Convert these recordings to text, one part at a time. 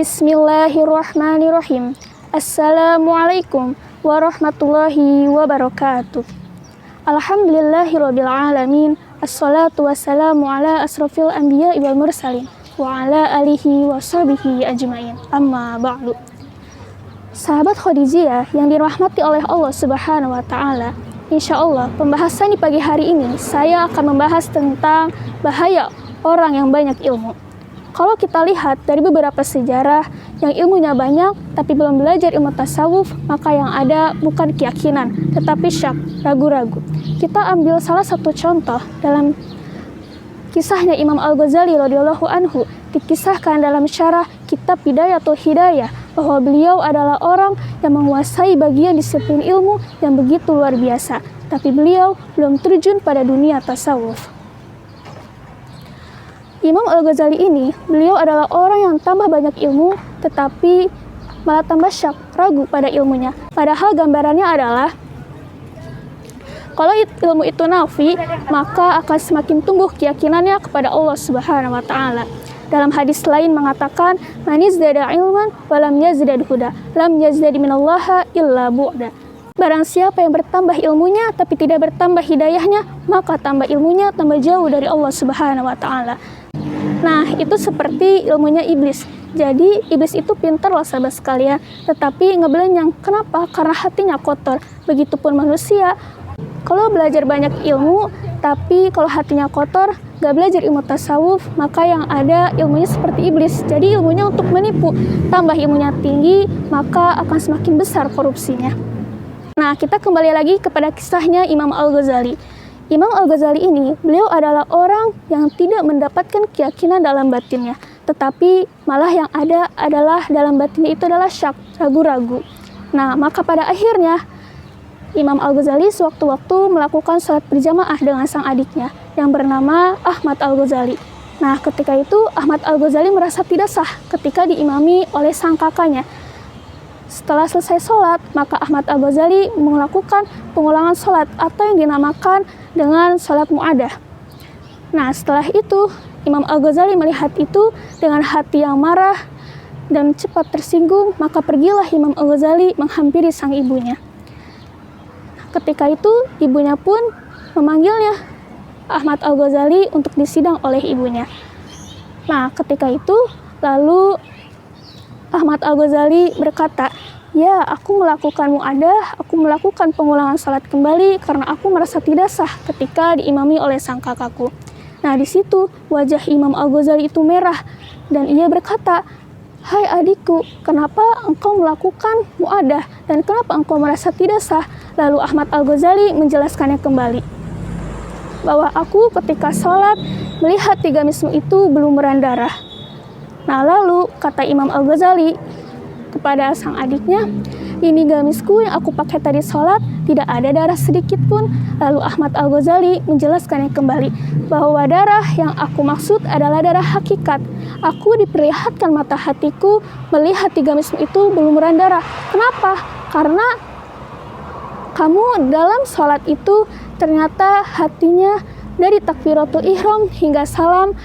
Bismillahirrahmanirrahim. Assalamualaikum warahmatullahi wabarakatuh. Alhamdulillahirabbil alamin. Assalatu wassalamu ala asrofil anbiya'i wal mursalin wa ala alihi wa sahbihi ajmain. Amma ba'du. Sahabat Khadijiyah yang dirahmati oleh Allah Subhanahu wa taala, insyaallah pembahasan di pagi hari ini saya akan membahas tentang bahaya orang yang banyak ilmu. Kalau kita lihat dari beberapa sejarah yang ilmunya banyak tapi belum belajar ilmu tasawuf, maka yang ada bukan keyakinan tetapi syak, ragu-ragu. Kita ambil salah satu contoh dalam kisahnya Imam Al-Ghazali radhiyallahu anhu, dikisahkan dalam syarah kitab Bidayatul Hidayah bahwa beliau adalah orang yang menguasai bagian disiplin ilmu yang begitu luar biasa, tapi beliau belum terjun pada dunia tasawuf. Imam Al-Ghazali ini, beliau adalah orang yang tambah banyak ilmu, tetapi malah tambah syak, ragu pada ilmunya. Padahal gambarannya adalah, kalau ilmu itu nafi, maka akan semakin tumbuh keyakinannya kepada Allah Subhanahu wa taala. Dalam hadis lain mengatakan, "Man izdada ilman wa lam yazdad huda, lam yazdad minallaha illa bu'da." Barang siapa yang bertambah ilmunya tapi tidak bertambah hidayahnya, maka tambah ilmunya tambah jauh dari Allah Subhanahu wa taala. Nah, itu seperti ilmunya iblis. Jadi, iblis itu pintar loh sahabat sekalian, tetapi ngebelenyang. Kenapa? Karena hatinya kotor. Begitupun manusia, kalau belajar banyak ilmu, tapi kalau hatinya kotor, gak belajar ilmu tasawuf, maka yang ada ilmunya seperti iblis. Jadi ilmunya untuk menipu. Tambah ilmunya tinggi, maka akan semakin besar korupsinya. Nah, kita kembali lagi kepada kisahnya Imam Al-Ghazali. Imam Al-Ghazali ini, beliau adalah orang yang tidak mendapatkan keyakinan dalam batinnya, tetapi malah yang ada adalah dalam batinnya itu adalah syak, ragu-ragu. Nah, maka pada akhirnya Imam Al-Ghazali sewaktu-waktu melakukan sholat berjamaah dengan sang adiknya yang bernama Ahmad Al-Ghazali. Nah, ketika itu Ahmad Al-Ghazali merasa tidak sah ketika diimami oleh sang kakaknya. Setelah selesai sholat, maka Ahmad Al-Ghazali melakukan pengulangan sholat atau yang dinamakan dengan sholat mu'adah. Nah, setelah itu Imam Al-Ghazali melihat itu dengan hati yang marah dan cepat tersinggung, maka pergilah Imam Al-Ghazali menghampiri sang ibunya. Ketika itu ibunya pun memanggilnya Ahmad Al-Ghazali untuk disidang oleh ibunya. Nah, ketika itu lalu Ahmad Al-Ghazali berkata, "Ya, aku melakukan mu'adah, aku melakukan pengulangan salat kembali karena aku merasa tidak sah ketika diimami oleh sang kakakku." Nah, di situ wajah Imam Al-Ghazali itu merah dan ia berkata, "Hai adikku, kenapa engkau melakukan mu'adah dan kenapa engkau merasa tidak sah?" Lalu Ahmad Al-Ghazali menjelaskannya kembali, bahwa aku ketika sholat melihat 3 gamismu itu belum berdarah. Nah, lalu kata Imam Al-Ghazali kepada sang adiknya, "Ini gamisku yang aku pakai tadi sholat, tidak ada darah sedikit pun." Lalu Ahmad Al-Ghazali menjelaskannya kembali, bahwa darah yang aku maksud adalah darah hakikat. Aku diperlihatkan mata hatiku melihat 3 gamismu itu belum berdarah. Kenapa? Karena kamu dalam sholat itu ternyata hatinya dari takbiratul ihram hingga salam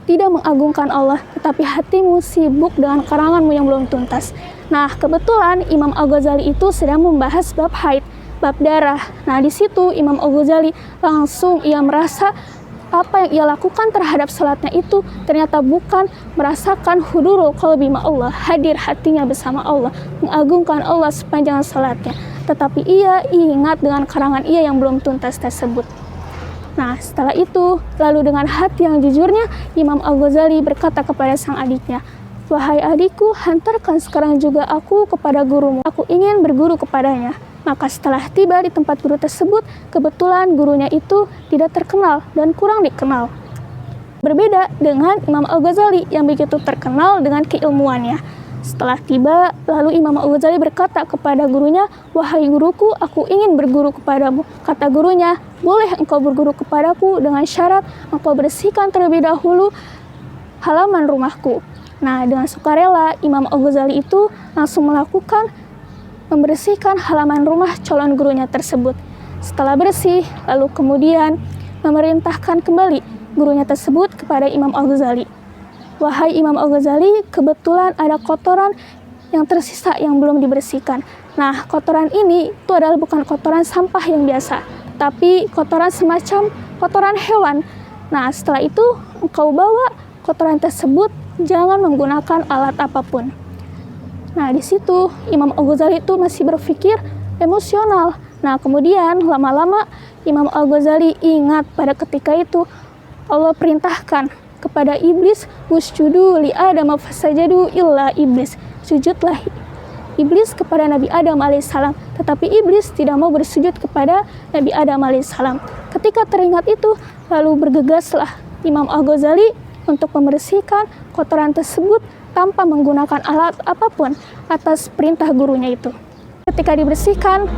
tidak mengagungkan Allah, tetapi hatimu sibuk dengan karanganmu yang belum tuntas. Nah, kebetulan Imam Al-Ghazali itu sedang membahas bab haid, bab darah. Nah, di situ Imam Al-Ghazali langsung ia merasa apa yang ia lakukan terhadap salatnya itu ternyata bukan merasakan hudurul qalbi ma'allah, hadir hatinya bersama Allah, mengagungkan Allah sepanjang salatnya, tetapi ia ingat dengan karangan ia yang belum tuntas tersebut. Nah, setelah itu, lalu dengan hati yang jujurnya, Imam Al-Ghazali berkata kepada sang adiknya, "Wahai adikku, hantarkan sekarang juga aku kepada gurumu. Aku ingin berguru kepadanya." Maka setelah tiba di tempat guru tersebut, kebetulan gurunya itu tidak terkenal dan kurang dikenal. Berbeda dengan Imam Al-Ghazali yang begitu terkenal dengan keilmuannya. Setelah tiba, lalu Imam Al-Ghazali berkata kepada gurunya, "Wahai guruku, aku ingin berguru kepadamu." Kata gurunya, "Boleh engkau berguru kepadaku dengan syarat engkau bersihkan terlebih dahulu halaman rumahku." Nah, dengan sukarela Imam Al-Ghazali itu langsung melakukan membersihkan halaman rumah calon gurunya tersebut. Setelah bersih, lalu kemudian memerintahkan kembali gurunya tersebut kepada Imam Al-Ghazali. "Wahai Imam Al-Ghazali, kebetulan ada kotoran yang tersisa yang belum dibersihkan." Nah, kotoran ini itu adalah bukan kotoran sampah yang biasa, tapi kotoran semacam kotoran hewan. Nah, setelah itu engkau bawa kotoran tersebut, jangan menggunakan alat apapun. Nah, di situ Imam Al-Ghazali itu masih berpikir emosional. Nah, kemudian lama-lama Imam Al-Ghazali ingat pada ketika itu Allah perintahkan kepada iblis, "Usjudu li Adam fasajadu illa iblis." Sujudlah iblis kepada Nabi Adam alaihissalam, tetapi iblis tidak mau bersujud kepada Nabi Adam alaihissalam. Ketika teringat itu, lalu bergegaslah Imam Al-Ghazali untuk membersihkan kotoran tersebut tanpa menggunakan alat apapun atas perintah gurunya itu. Ketika dibersihkan,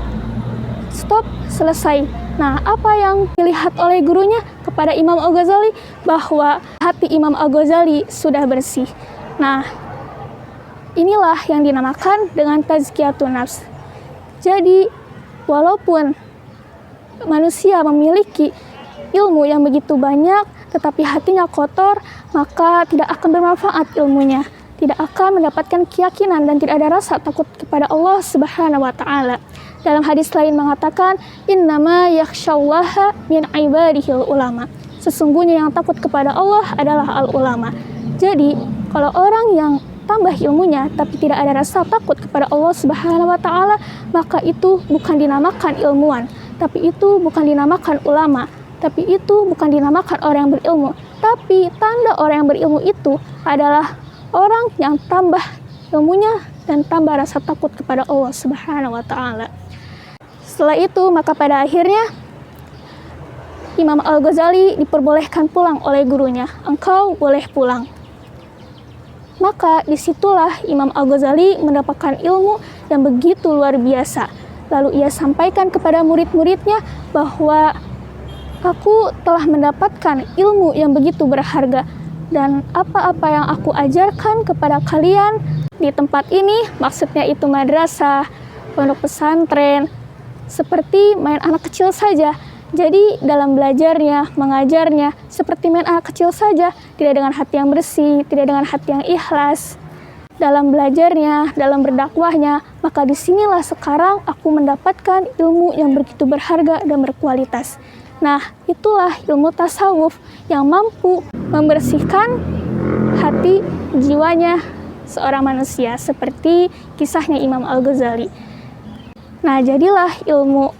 stop, selesai. Nah, apa yang dilihat oleh gurunya kepada Imam Al-Ghazali? Bahwa hati Imam Al-Ghazali sudah bersih. Nah, inilah yang dinamakan dengan tazkiyatun nafs. Jadi, walaupun manusia memiliki ilmu yang begitu banyak, tetapi hatinya kotor, maka tidak akan bermanfaat ilmunya. Tidak akan mendapatkan keyakinan dan tidak ada rasa takut kepada Allah Subhanahu wa Ta'ala. Dalam hadis lain mengatakan, "Innama yakhsyallaha min ibadihil ulama." Sesungguhnya yang takut kepada Allah adalah al-ulama. Jadi, kalau orang yang tambah ilmunya tapi tidak ada rasa takut kepada Allah Subhanahu wa Ta'ala, maka itu bukan dinamakan ilmuwan, tapi itu bukan dinamakan ulama, tapi itu bukan dinamakan orang yang berilmu. Tapi tanda orang yang berilmu itu adalah orang yang tambah ilmunya dan tambah rasa takut kepada Allah Subhanahu wa Ta'ala. Setelah itu, maka pada akhirnya Imam Al-Ghazali diperbolehkan pulang oleh gurunya. "Engkau boleh pulang." Maka disitulah Imam Al-Ghazali mendapatkan ilmu yang begitu luar biasa. Lalu ia sampaikan kepada murid-muridnya bahwa aku telah mendapatkan ilmu yang begitu berharga. Dan apa-apa yang aku ajarkan kepada kalian di tempat ini, maksudnya itu madrasah, pondok pesantren, seperti main anak kecil saja. Jadi dalam belajarnya, mengajarnya, seperti main anak kecil saja, tidak dengan hati yang bersih, tidak dengan hati yang ikhlas. Dalam belajarnya, dalam berdakwahnya, maka disinilah sekarang aku mendapatkan ilmu yang begitu berharga dan berkualitas. Nah, itulah ilmu tasawuf yang mampu membersihkan hati, jiwanya seorang manusia, seperti kisahnya Imam Al-Ghazali. Nah, jadilah ilmu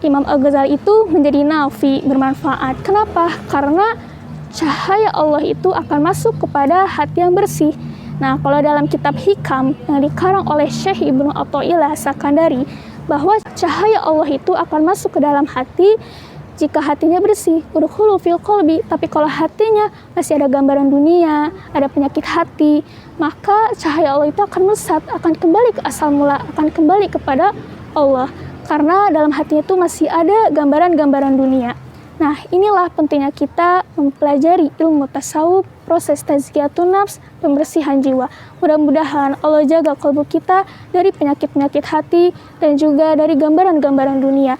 Imam Al-Ghazali itu menjadi nafi, bermanfaat. Kenapa? Karena cahaya Allah itu akan masuk kepada hati yang bersih. Nah, kalau dalam kitab Hikam yang dikarang oleh Syekh Ibnu Athaillah Sakandari, bahwa cahaya Allah itu akan masuk ke dalam hati jika hatinya bersih, udkhulu fil qalbi. Tapi kalau hatinya masih ada gambaran dunia, ada penyakit hati, maka cahaya Allah itu akan melesat, akan kembali ke asal mula, akan kembali kepada Allah. Karena dalam hatinya itu masih ada gambaran-gambaran dunia. Nah, inilah pentingnya kita mempelajari ilmu tasawuf, proses tazkiyatun nafs, pembersihan jiwa. Mudah-mudahan Allah jaga kalbu kita dari penyakit-penyakit hati dan juga dari gambaran-gambaran dunia.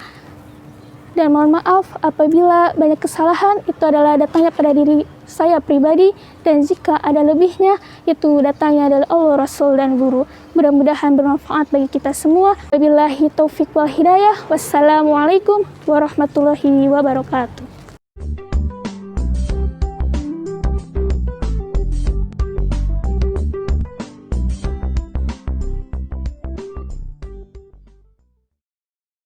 Dan mohon maaf apabila banyak kesalahan itu adalah datangnya pada diri saya pribadi, dan jika ada lebihnya itu datangnya dari Allah, Rasul, dan Guru. Mudah-mudahan bermanfaat bagi kita semua. Wabillahi taufiq wal hidayah. Wassalamualaikum warahmatullahi wabarakatuh.